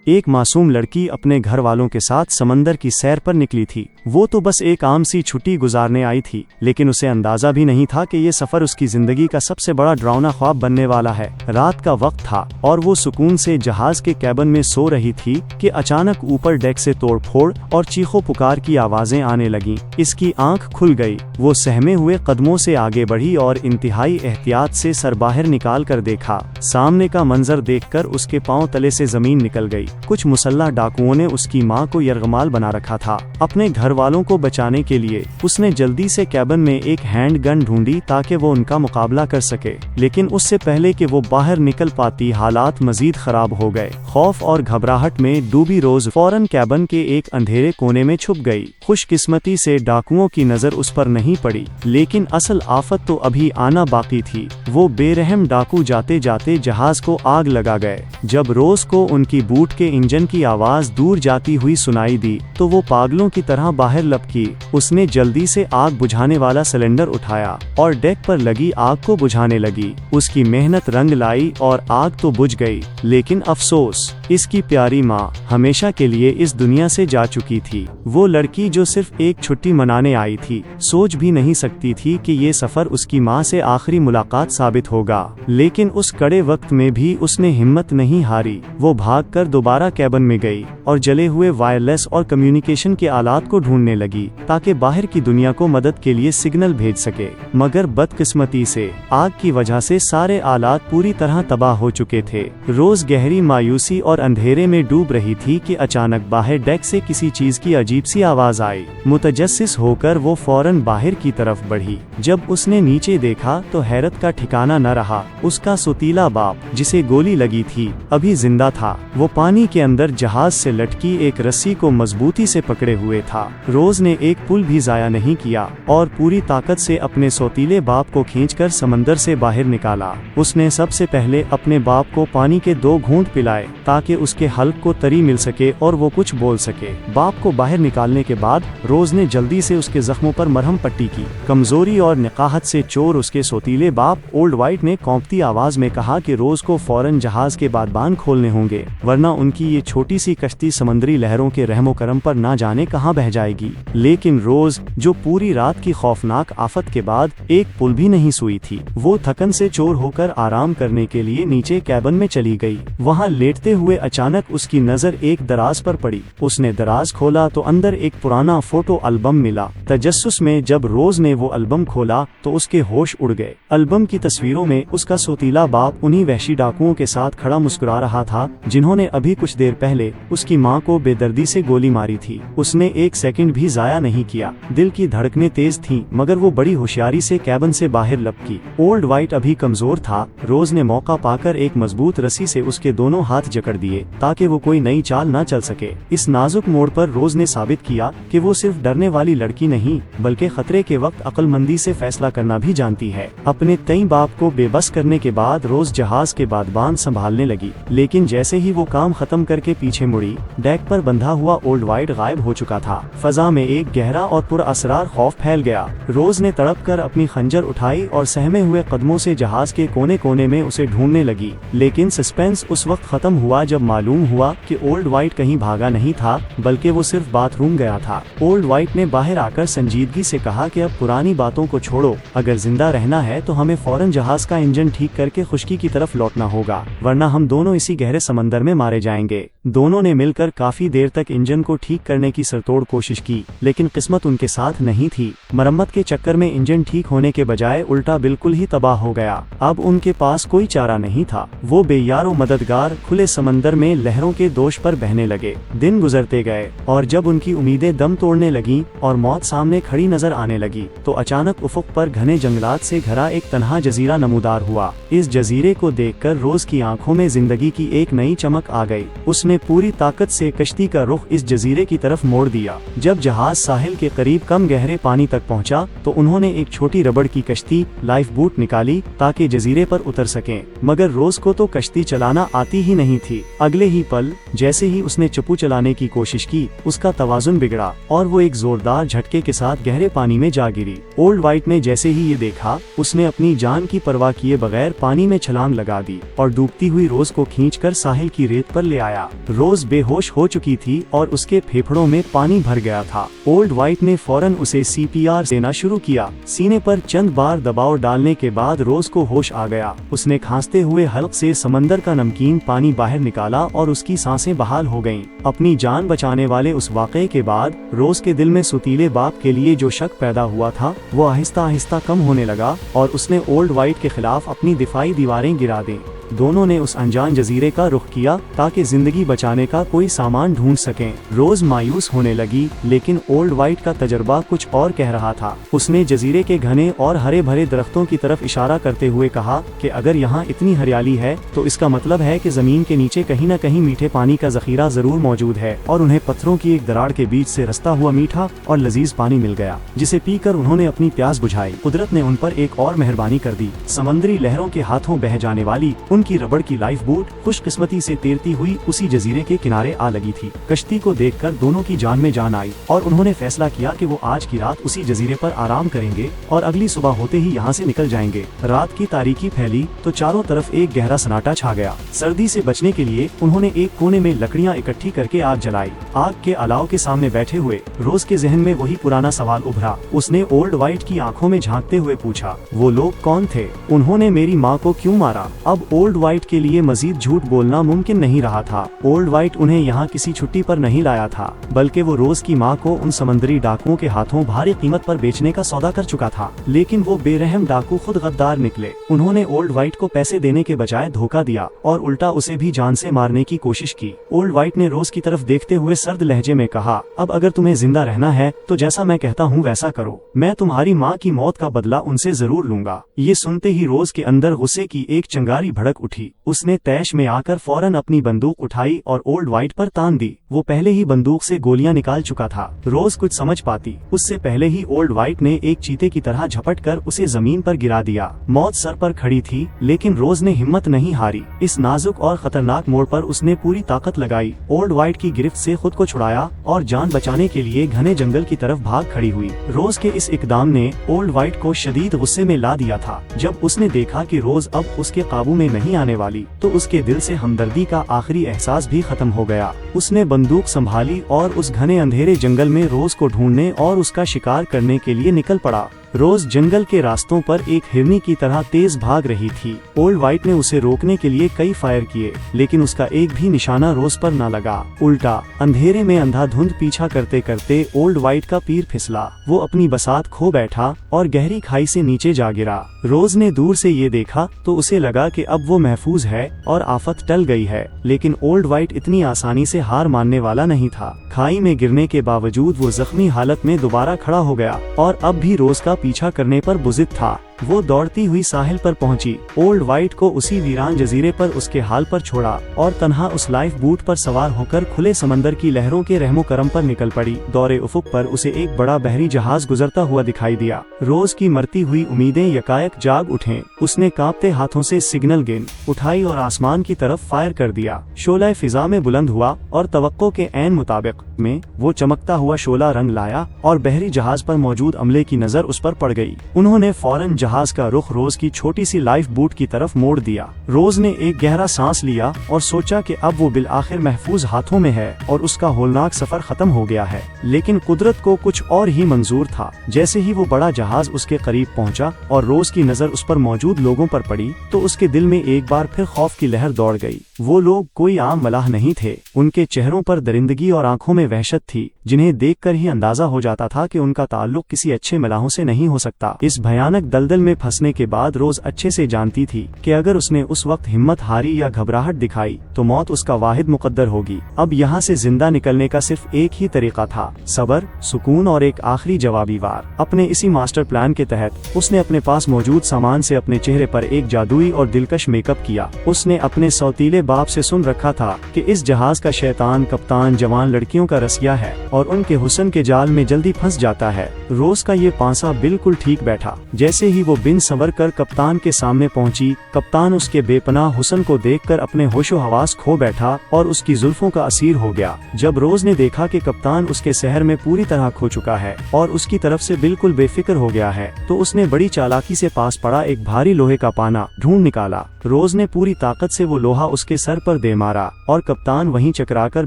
एक मासूम लड़की अपने घर वालों के साथ समंदर की सैर पर निकली थी। वो तो बस एक आम सी छुट्टी गुजारने आई थी, लेकिन उसे अंदाजा भी नहीं था कि ये सफर उसकी जिंदगी का सबसे बड़ा डरावना ख्वाब बनने वाला है। रात का वक्त था और वो सुकून से जहाज के कैबिन में सो रही थी कि अचानक ऊपर डेक से तोड़फोड़ और चीखों पुकार की आवाजें आने लगीं। इसकी आंख खुल गई। वो सहमे हुए कदमों से आगे बढ़ी और इंतहाई एहतियात से सर बाहर निकाल कर देखा। सामने का मंजर देखकर उसके पांव तले से जमीन निकल गई। कुछ मुसल्लह डाकुओं ने उसकी मां को यरगमाल बना रखा था। अपने घर वालों को बचाने के लिए उसने जल्दी से कैबिन में एक हैंड गन ढूंढी ताकि वो उनका मुकाबला कर सके, लेकिन उससे पहले कि वो बाहर निकल पाती हालात मजीद खराब हो गए। खौफ और घबराहट में डूबी रोज फौरन कैबिन के एक अंधेरे कोने में छुप गई। खुशकिस्मती से डाकुओं की नजर उस पर नहीं पड़ी, लेकिन असल आफत तो अभी आना बाकी थी। वो बेरहम डाकू जाते जाते जहाज को आग लगा गए। जब रोज को उनकी बूट के इंजन की आवाज दूर जाती हुई सुनाई दी तो वो पागलों की तरह बाहर लपकी। उसने जल्दी से आग बुझाने वाला सिलेंडर उठाया और डेक पर लगी आग को बुझाने लगी। उसकी मेहनत रंग लाई और आग तो बुझ गई, लेकिन अफसोस, इसकी प्यारी माँ हमेशा के लिए इस दुनिया से जा चुकी थी। वो लड़की जो सिर्फ एक छुट्टी मनाने आई थी, सोच भी नहीं सकती थी कि ये सफर उसकी माँ से आखिरी मुलाकात साबित होगा। लेकिन उस कड़े वक्त में भी उसने हिम्मत नहीं हारी। वो भागकर दोबारा कैबिन में गई और जले हुए वायरलेस और कम्युनिकेशन के आलात को ढूंढने लगी ताकि बाहर की दुनिया को मदद के लिए सिग्नल भेज सके। मगर बदकिस्मती से आग की वजह से सारे आलात पूरी तरह तबाह हो चुके थे। रोज गहरी मायूसी और अंधेरे में डूब रही थी कि अचानक बाहर डेक से किसी चीज की अजीब सी आवाज आई। मुतजस्सिस होकर वो फौरन बाहर की तरफ बढ़ी। जब उसने नीचे देखा तो हैरत का ठिकाना न रहा। उसका सौतीला बाप, जिसे गोली लगी थी, अभी जिंदा था। वो पानी के अंदर जहाज से लटकी एक रस्सी को मजबूती से पकड़े हुए था। रोज ने एक पुल भी जाया नहीं किया और पूरी ताकत से अपने सौतीले बाप को खींचकर समंदर से बाहर निकाला। उसने सबसे पहले अपने बाप को पानी के 2 घूंट पिलाए ताकि उसके हल्क को तरी मिल सके और वो कुछ बोल सके। बाप को बाहर निकालने के बाद रोज ने जल्दी से उसके जख्मों पर मरहम पट्टी की। कमजोरी और निकाहत से चोर उसके सौतीले बाप ओल्ड वाइट ने कौंपती आवाज में कहा कि रोज को फौरन जहाज के बादबान खोलने होंगे, वरना उनकी ये छोटी सी कश्ती समंदरी लहरों के रहमो करम पर ना जाने कहां बह जाएगी। लेकिन रोज, जो पूरी रात की खौफनाक आफत के बाद एक पुल भी नहीं सोई थी, वो थकन से चोर होकर आराम करने के लिए नीचे कैबिन में चली गई। वहां लेटते हुए अचानक उसकी नजर एक दराज पर पड़ी। उसने दराज खोला तो अंदर एक पुराना फोटो एल्बम मिला। तजस्सुस में जब रोज ने वो एल्बम खोला तो उसके होश उड़ गए। एल्बम की तस्वीरों में उसका सौतीला बाप उन्हीं वहशी डाकुओं के साथ खड़ा मुस्कुरा रहा था जिन्होंने अभी कुछ देर पहले उसकी मां को बेदर्दी से गोली मारी थी। उसने एक सेकंड भी जाया नहीं किया। दिल की धड़कनें तेज थीं, मगर वो बड़ी होशियारी से कैबिन से बाहर लपकी। ओल्ड वाइट अभी कमजोर था। रोज ने मौका पाकर एक मजबूत रस्सी से उसके दोनों हाथ जकड़ दिए ताकि वो कोई नई चाल न चल सके। इस नाजुक मोड़ पर रोज ने साबित किया कि वो सिर्फ डरने वाली लड़की नहीं, बल्कि खतरे के वक्त अक्लमंदी से फैसला करना भी जानती है। अपने तई बाप को बेबस करने के बाद रोज जहाज के बादबान संभालने लगी, लेकिन जैसे ही वो काम खत्म करके पीछे मुड़ी, डेक पर बंधा हुआ ओल्ड वाइट गायब हो चुका था। फजा में एक गहरा और पुरअसरार खौफ फैल गया। रोज ने तड़प कर अपनी खंजर उठाई और सहमे हुए कदमों से जहाज के कोने कोने में उसे ढूंढने लगी। लेकिन सस्पेंस उस वक्त खत्म हुआ जब मालूम हुआ कि ओल्ड वाइट कहीं भागा नहीं था, बल्कि वो सिर्फ बाथरूम गया था। ओल्ड वाइट ने बाहर आकर संजीदगी से कहा कि अब पुरानी बातों को छोड़ो, अगर जिंदा रहना है तो हमें फौरन जहाज का इंजन ठीक करके खुश्की की तरफ लौटना होगा, वरना हम दोनों इसी गहरे समंदर में मारे जाएंगे। दोनों ने मिलकर काफी देर तक इंजन को ठीक करने की सरतोड़ कोशिश की, लेकिन किस्मत उनके साथ नहीं थी। मरम्मत के चक्कर में इंजन ठीक होने के बजाय उल्टा बिल्कुल ही तबाह हो गया। अब उनके पास कोई चारा नहीं था। वो बेयारो मददगार खुले समंदर में लहरों के दोष पर बहने लगे। दिन गुजरते गए और जब उनकी उम्मीदें दम तोड़ने लगीं और मौत सामने खड़ी नजर आने लगी, तो अचानक उफुक पर घने जंगलात से घरा एक तन्हा जजीरा नमूदार हुआ। इस जजीरे को देखकर रोज की आंखों में जिंदगी की एक नई चमक आ गई। उसने पूरी ताकत हरकत से कश्ती का रुख इस जजीरे की तरफ मोड़ दिया। जब जहाज साहिल के करीब कम गहरे पानी तक पहुंचा तो उन्होंने एक छोटी रबड़ की कश्ती लाइफ बोट निकाली ताकि जजीरे पर उतर सकें, मगर रोज को तो कश्ती चलाना आती ही नहीं थी। अगले ही पल जैसे ही उसने चप्पू चलाने की कोशिश की, उसका तवाजुन बिगड़ा और वो एक जोरदार झटके के साथ गहरे पानी में जा गिरी। ओल्ड वाइट ने जैसे ही ये देखा, उसने अपनी जान की परवाह किए बगैर पानी में छलांग लगा दी और डूबती हुई रोज को खींचकर साहिल की रेत पर ले आया। रोज बेहोश हो चुकी थी और उसके फेफड़ों में पानी भर गया था। ओल्ड वाइट ने फौरन उसे CPR देना शुरू किया। सीने पर चंद बार दबाव डालने के बाद रोज को होश आ गया। उसने खांसते हुए हल्क से समंदर का नमकीन पानी बाहर निकाला और उसकी सांसें बहाल हो गईं। अपनी जान बचाने वाले उस वाक़ये के बाद रोज के दिल में सुतीले बाप के लिए जो शक पैदा हुआ था वो आहिस्ता आहिस्ता कम होने लगा और उसने ओल्ड वाइट के खिलाफ अपनी दिफाई दीवारें गिरा दी। दोनों ने उस अनजान जजीरे का रुख किया ताकि जिंदगी बचाने का कोई सामान ढूंढ सकें। रोज मायूस होने लगी, लेकिन ओल्ड वाइट का तजर्बा कुछ और कह रहा था। उसने जजीरे के घने और हरे भरे दरख्तों की तरफ इशारा करते हुए कहा कि अगर यहाँ इतनी हरियाली है तो इसका मतलब है कि जमीन के नीचे कहीं न कहीं मीठे पानी का जखीरा जरूर मौजूद है। और उन्हें पत्थरों की एक दरार के बीच से रसता हुआ मीठा और लजीज पानी मिल गया, जिसे पीकर उन्होंने अपनी प्यास बुझाई। कुदरत ने उन पर एक और मेहरबानी कर दी। समंदरी लहरों के हाथों बह जाने वाली उनकी रबड़ की लाइफ बोट खुशकिस्मती से तैरती हुई उसी जजीरे के किनारे आ लगी थी। कश्ती को देखकर दोनों की जान में जान आई और उन्होंने फैसला किया कि वो आज की रात उसी जजीरे पर आराम करेंगे और अगली सुबह होते ही यहाँ से निकल जाएंगे। रात की तारीकी फैली तो चारों तरफ एक गहरा सन्नाटा छा गया। सर्दी से बचने के लिए उन्होंने एक कोने में लकड़ियाँ इकट्ठी करके आग जलाई। आग के अलाव के सामने बैठे हुए रोज के जहन में वही पुराना सवाल उभरा। उसने ओल्ड वाइट की आंखों में झांकते हुए पूछा, वो लोग कौन थे? उन्होंने मेरी माँ को क्यों मारा? अब ओल्ड वाइट के लिए मजीद झूठ बोलना मुमकिन नहीं रहा था। ओल्ड वाइट उन्हें यहाँ किसी छुट्टी पर नहीं लाया था, बल्कि वो रोज की माँ को उन समंदरी डाकुओं के हाथों भारी कीमत पर बेचने का सौदा कर चुका था। लेकिन वो बेरहम डाकू खुद गद्दार निकले। उन्होंने ओल्ड वाइट को पैसे देने के बजाय धोखा दिया और उल्टा उसे भी जान से मारने की कोशिश की। ओल्ड वाइट ने रोज की तरफ देखते हुए सर्द लहजे में कहा, अब अगर तुम्हें जिंदा रहना है तो जैसा मैं कहता हूँ वैसा करो। मैं तुम्हारी माँ की मौत का बदला उनसे जरूर लूंगा। ये सुनते ही रोज के अंदर गुस्से की एक चिंगारी भड़क उठी। उसने तैश में आकर फौरन अपनी बंदूक उठाई और ओल्ड वाइट पर तान दी। वो पहले ही बंदूक से गोलियां निकाल चुका था। रोज कुछ समझ पाती उससे पहले ही ओल्ड वाइट ने एक चीते की तरह झपट कर उसे जमीन पर गिरा दिया। मौत सर पर खड़ी थी, लेकिन रोज ने हिम्मत नहीं हारी। इस नाजुक और खतरनाक मोड़ पर उसने पूरी ताकत लगाई, ओल्ड वाइट की गिरफ्त से खुद को छुड़ाया और जान बचाने के लिए घने जंगल की तरफ भाग खड़ी हुई। रोज के इस इकदाम ने ओल्ड वाइट को शदीद गुस्से में ला दिया था। जब उसने देखा कि रोज अब उसके काबू में नहीं आने वाली तो उसके दिल से हमदर्दी का आखिरी एहसास भी खत्म हो गया। उसने बंदूक संभाली और उस घने अंधेरे जंगल में रोज को ढूंढने और उसका शिकार करने के लिए निकल पड़ा। रोज जंगल के रास्तों पर एक हिरनी की तरह तेज भाग रही थी। ओल्ड वाइट ने उसे रोकने के लिए कई फायर किए, लेकिन उसका एक भी निशाना रोज पर न लगा। उल्टा अंधेरे में अंधाधुंध पीछा करते करते ओल्ड वाइट का पैर फिसला। वो अपनी बसात खो बैठा और गहरी खाई से नीचे जा गिरा। रोज ने दूर से ये देखा तो उसे लगा कि अब वो महफूज है और आफत टल गई है, लेकिन ओल्ड वाइट इतनी आसानी से हार मानने वाला नहीं था। खाई में गिरने के बावजूद वो जख्मी हालत में दोबारा खड़ा हो गया और अब भी रोज का पीछा करने पर बुजिद था। वो दौड़ती हुई साहिल पर पहुंची। ओल्ड वाइट को उसी वीरान जजीरे पर उसके हाल पर छोड़ा और तन्हा उस लाइफ बोट पर सवार होकर खुले समंदर की लहरों के रहमो करम पर निकल पड़ी। दौरे उफुक पर उसे एक बड़ा बहरी जहाज गुजरता हुआ दिखाई दिया। रोज की मरती हुई उम्मीदें यकायक जाग उठें। उसने कांपते हाथों से सिग्नल गेंद उठाई और आसमान की तरफ फायर कर दिया। शोला फिजा में बुलंद हुआ और तवक्को के ऐन मुताबिक में वो चमकता हुआ शोला रंग लाया और बहरी जहाज पर मौजूद अमले की नजर उस पर पड़ गई। उन्होंने फौरन जहाज का रुख रोज की छोटी सी लाइफ बोट की तरफ मोड़ दिया। रोज ने एक गहरा सांस लिया और सोचा कि अब वो बिल आखिर महफूज हाथों में है और उसका होलनाक सफर खत्म हो गया है। लेकिन कुदरत को कुछ और ही मंजूर था। जैसे ही वो बड़ा जहाज उसके करीब पहुंचा और रोज की नजर उस पर मौजूद लोगों पर पड़ी तो उसके दिल में एक बार फिर खौफ की लहर दौड़ गई। वो लोग कोई आम मलाह नहीं थे। उनके चेहरों पर दरिंदगी और आंखों में वहशत थी, जिन्हें देखकर ही अंदाजा हो जाता था कि उनका ताल्लुक किसी अच्छे मलाहों से नहीं हो सकता। इस भयानक दलदल में फंसने के बाद रोज अच्छे से जानती थी कि अगर उसने उस वक्त हिम्मत हारी या घबराहट दिखाई तो मौत उसका वाहिद मुकद्दर होगी। अब यहाँ से जिंदा निकलने का सिर्फ एक ही तरीका था, सब्र, सुकून और एक आखिरी जवाबी वार। अपने इसी मास्टर प्लान के तहत उसने अपने पास मौजूद सामान से अपने चेहरे पर एक जादुई और दिलकश मेकअप किया। उसने अपने सौतीले बाप से सुन रखा था कि इस जहाज का शैतान कप्तान जवान लड़कियों का रसिया है और उनके हुस्न के जाल में जल्दी फंस जाता है। रोज का ये पांसा बिल्कुल ठीक बैठा। जैसे ही वो बिन संवर कर कप्तान के सामने पहुंची, कप्तान उसके बेपनाह हुस्न को देखकर अपने होशो हवास खो बैठा और उसकी जुल्फों का असीर हो गया। जब रोज ने देखा कि कप्तान उसके शहर में पूरी तरह खो चुका है और उसकी तरफ से बिल्कुल बेफिक्र हो गया है, तो उसने बड़ी चालाकी से पास पड़ा एक भारी लोहे का पाना ढूंढ निकाला। रोज ने पूरी ताकत से वो लोहा उसके सर पर दे मारा और कप्तान वहीं चकराकर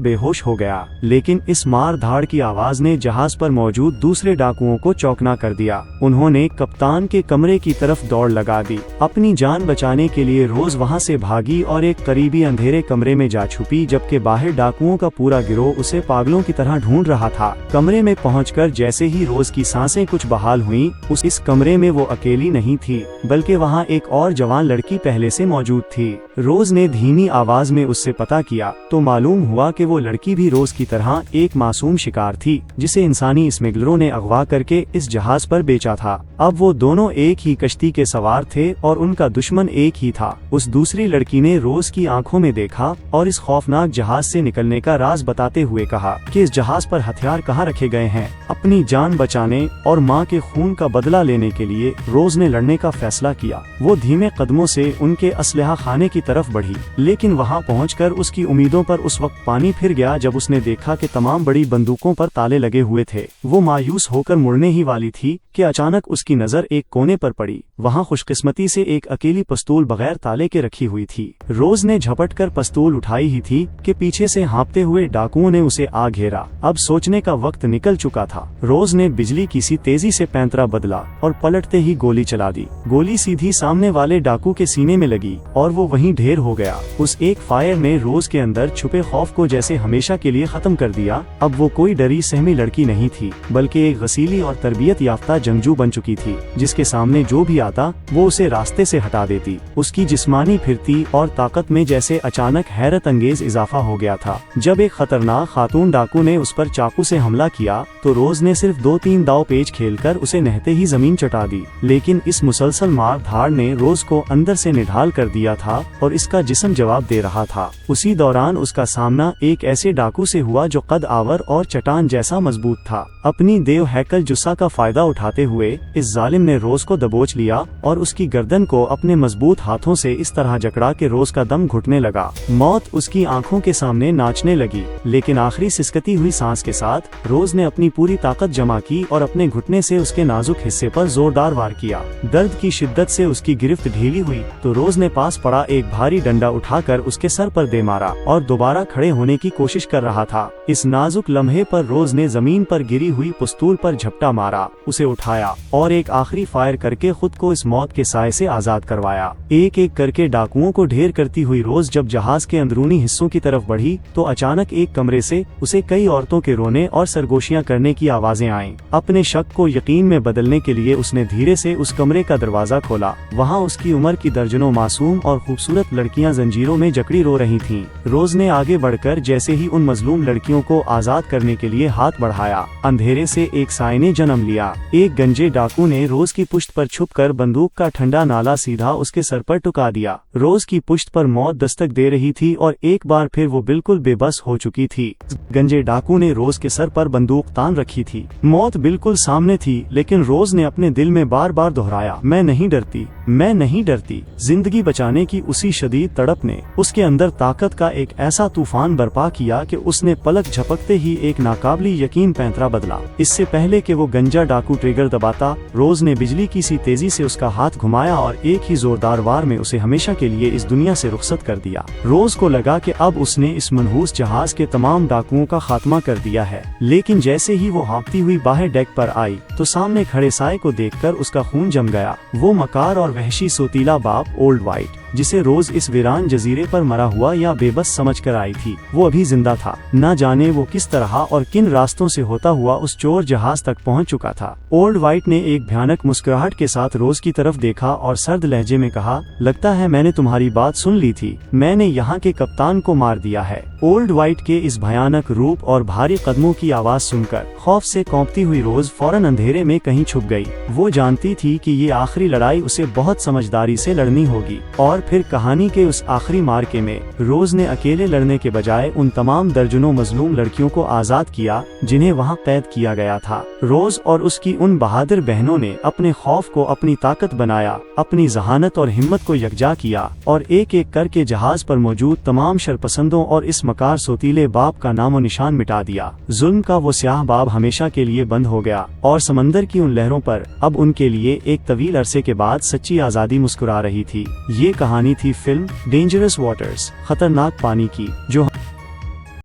बेहोश हो गया। लेकिन इस मार धाड़ की आवाज ने जहाज पर मौजूद दूसरे डाकुओं को चौंकना कर दिया। उन्होंने कप्तान के कमरे की तरफ दौड़ लगा दी। अपनी जान बचाने के लिए रोज वहां से भागी और एक करीबी अंधेरे कमरे में जा छुपी, जबकि बाहर डाकुओं का पूरा गिरोह उसे पागलों की तरह ढूंढ रहा था। कमरे में पहुंचकर जैसे ही रोज की सांसें कुछ बहाल हुईं, इस कमरे में वो अकेली नहीं थी, बल्कि वहां एक और जवान लड़की पहले से मौजूद थी। रोज ने धीमी आवाज में उससे पता किया तो मालूम हुआ कि वो लड़की भी रोज की तरह एक मासूम शिकार थी, जिसे इंसानी स्मगलरों ने अगवा करके इस जहाज पर बेचा था। अब वो दोनों एक ही कश्ती के सवार थे और उनका दुश्मन एक ही था। उस दूसरी लड़की ने रोज की आंखों में देखा और इस खौफनाक जहाज से निकलने का राज बताते हुए कहा कि इस जहाज पर हथियार कहाँ रखे गए हैं। अपनी जान बचाने और माँ के खून का बदला लेने के लिए रोज ने लड़ने का फैसला किया। वो धीमे कदमों से उनके असलहा खाने की तरफ बढ़ी, लेकिन वहां पहुंचकर उसकी उम्मीदों पर उस वक्त पानी फिर गया जब उसने देखा कि तमाम बड़ी बंदूकों पर ताले लगे हुए थे। वो मायूस होकर मुड़ने ही वाली थी कि अचानक उसकी नजर एक कोने पर पड़ी। वहां खुशकिस्मती से एक अकेली पस्तूल बगैर ताले के रखी हुई थी। रोज ने झपट कर पस्तूल उठाई ही थी कि पीछे से हाँपते हुए डाकुओं ने उसे आ घेरा। अब सोचने का वक्त निकल चुका था। रोज ने बिजली की सी तेजी से पैंतरा बदला और पलटते ही गोली चला दी। गोली सीधी सामने वाले डाकू के सीने में लगी और वो वहीं ढेर हो गया। उस एक फायर ने रोज के अंदर छुपे खौफ को जैसे हमेशा के लिए खत्म कर दिया। अब वो कोई डरी सहमी लड़की नहीं थी, बल्कि एक गसीली और तरबियत याफ्ता जंगजू बन चुकी थी, जिसके सामने जो भी आता वो उसे रास्ते से हटा देती। उसकी जिस्मानी फिरती और ताकत में जैसे अचानक हैरत अंगेज इजाफा हो गया था। जब एक खतरनाक खातून डाकू ने उस पर चाकू से हमला किया तो रोज ने सिर्फ 2-3 दाव पेच खेलकर उसे नहते ही जमीन चटा दी। लेकिन इस मुसलसल मार धाड़ ने रोज को अंदर से निढाल कर दिया था और इसका जिस्म जवाब दे रहा था। उसी दौरान उसका सामना एक ऐसे डाकू से हुआ जो कद आवर और चट्टान जैसा मजबूत था। अपनी देव हैकल जुस्सा का फायदा उठाते हुए इस जालिम ने रोज को दबोच लिया और उसकी गर्दन को अपने मजबूत हाथों से इस तरह जकड़ा के रोज का दम घुटने लगा। मौत उसकी आंखों के सामने नाचने लगी, लेकिन आखिरी सिसकती हुई सांस के साथ रोज ने अपनी पूरी ताकत जमा की और अपने घुटने से उसके नाजुक हिस्से पर जोरदार वार किया। दर्द की शिद्दत से उसकी गिरफ्त ढीली हुई तो रोज ने पास पड़ा एक भारी डंडा उठाकर उसके सर पर दे मारा और दोबारा खड़े होने की कोशिश कर रहा था। इस नाजुक लम्हे पर रोज ने जमीन पर गिरी हुई पस्तूल पर झपटा मारा, उसे उठाया और एक आखिरी फायर करके खुद को इस मौत के साए से आजाद करवाया। एक एक करके डाकुओं को ढेर करती हुई रोज जब जहाज के अंदरूनी हिस्सों की तरफ बढ़ी तो अचानक एक कमरे से उसे कई औरतों के रोने और सरगोशियां करने की आवाजें आईं। अपने शक को यकीन में बदलने के लिए उसने धीरे से उस कमरे का दरवाजा खोला। वहाँ उसकी उम्र की दर्जनों मासूम और खूबसूरत लड़कियां जंजीरों में जकड़ी रो रही थीं। रोज ने आगे बढ़कर जैसे ही उन मजलूम लड़कियों को आजाद करने के लिए हाथ बढ़ाया, अंधेरे से एक साए ने जन्म लिया। एक गंजे डाकू ने रोज की पुश्त पर छुपकर बंदूक का ठंडा नाला सीधा उसके सर पर टुका दिया। रोज की पुश्त पर मौत दस्तक दे रही थी और एक बार फिर वो बिल्कुल बेबस हो चुकी थी। गंजे डाकू ने रोज के सर पर बंदूक तान रखी थी। मौत बिल्कुल सामने थी, लेकिन रोज ने अपने दिल में बार बार दोहराया, मैं नहीं डरती, मैं नहीं डरती। जिंदगी बचाने की उसी शदीद तड़प ने उसके अंदर ताकत का एक ऐसा तूफान बर्पा किया कि उसने पलक झपकते ही एक नाकाबिली यकीन पैंतरा बदला। इससे पहले कि वो गंजा डाकू ट्रिगर दबाता, रोज ने बिजली की सी तेजी से उसका हाथ घुमाया और एक ही जोरदार वार में उसे हमेशा के लिए इस दुनिया से रुखसत कर दिया। रोज को लगा कि अब उसने इस मनहूस जहाज के तमाम डाकुओं का खात्मा कर दिया है। लेकिन जैसे ही वो हाँफती हुई बाहर डेक पर आई तो सामने खड़े साए को देखकर उसका खून जम गया। वो मकार और वहशी सोतीला बाप ओल्ड वाइट जिसे रोज इस वीरान जजीरे पर मरा हुआ या बेबस समझकर आई थी। वो अभी जिंदा था, न जाने वो किस तरह और किन रास्तों से होता हुआ उस चोर जहाज तक पहुंच चुका था। ओल्ड वाइट ने एक भयानक मुस्कुराहट के साथ रोज की तरफ देखा और सर्द लहजे में कहा, लगता है मैंने तुम्हारी बात सुन ली थी, मैंने यहाँ के कप्तान को मार दिया है। ओल्ड वाइट के इस भयानक रूप और भारी कदमों की आवाज सुनकर खौफ से कांपती हुई रोज फौरन अंधेरे में कहीं छुप गई। वो जानती थी कि ये आखिरी लड़ाई उसे बहुत समझदारी से लड़नी होगी। और फिर कहानी के उस आखिरी मार्के में रोज ने अकेले लड़ने के बजाय उन तमाम दर्जनों मजलूम लड़कियों को आजाद किया जिन्हें वहाँ कैद किया गया था। रोज और उसकी उन बहादुर बहनों ने अपने खौफ को अपनी ताकत बनाया, अपनी जहानत और हिम्मत को यकजा किया और एक एक करके जहाज पर मौजूद तमाम शरपसंदों और इस मकार सोतीले बाप का नामो निशान मिटा दिया। जुल्म का वो स्याह बाब हमेशा के लिए बंद हो गया और समंदर की उन लहरों पर अब उनके लिए एक तवील अरसे के बाद सच्ची आजादी मुस्कुरा रही थी। ये कहानी थी फिल्म डेंजरस वाटर्स, खतरनाक पानी की, जो